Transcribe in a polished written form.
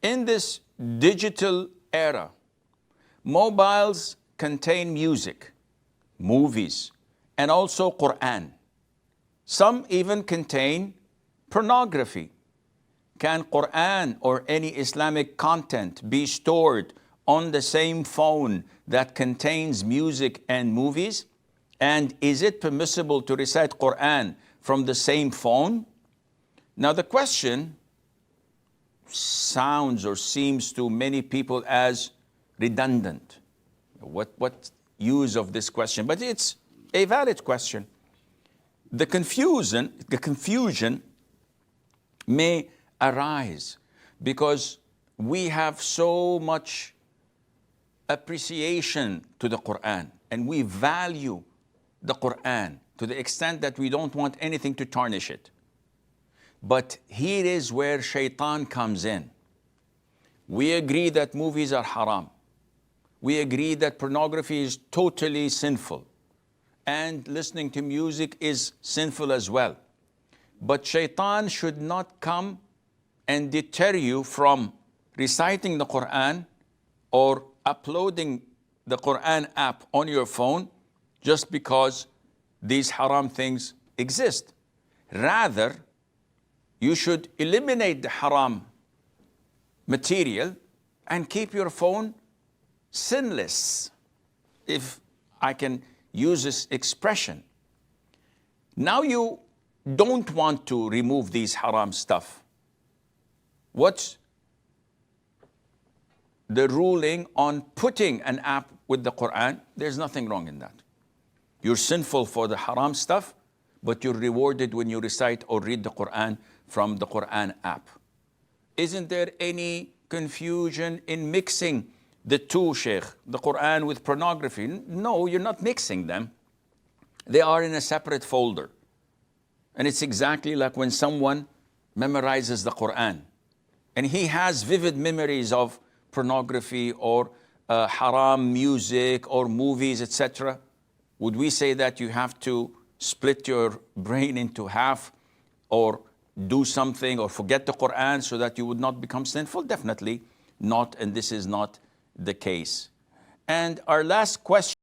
In this digital era, mobiles contain music, movies, and also Quran. Some even contain pornography. Can Quran or any Islamic content be stored on the same phone that contains music and movies? And is it permissible to recite Quran from the same phone? Now the question sounds or seems to many people as redundant. What use of this question? But it's a valid question. The confusion may arise because we have so much appreciation to the Quran and we value the Quran to the extent that we don't want anything to tarnish it. But here is where shaitan comes in. We agree that movies are haram. We agree that pornography is totally sinful. And listening to music is sinful as well. But shaitan should not come and deter you from reciting the Quran or uploading the Quran app on your phone just because these haram things exist. Rather, you should eliminate the haram material and keep your phone sinless, if I can use this expression. Now you don't want to remove these haram stuff. What's the ruling on putting an app with the Quran? There's nothing wrong in that. You're sinful for the haram stuff, but you're rewarded when you recite or read the Quran from the Quran app. Isn't there any confusion in mixing the two, Sheikh, the Quran with pornography? No, you're not mixing them. They are in a separate folder. And it's exactly like when someone memorizes the Quran and he has vivid memories of pornography or haram music or movies, etc. Would we say that you have to split your brain into half or do something or forget the Quran so that you would not become sinful? Definitely not, and this is not the case. And our last question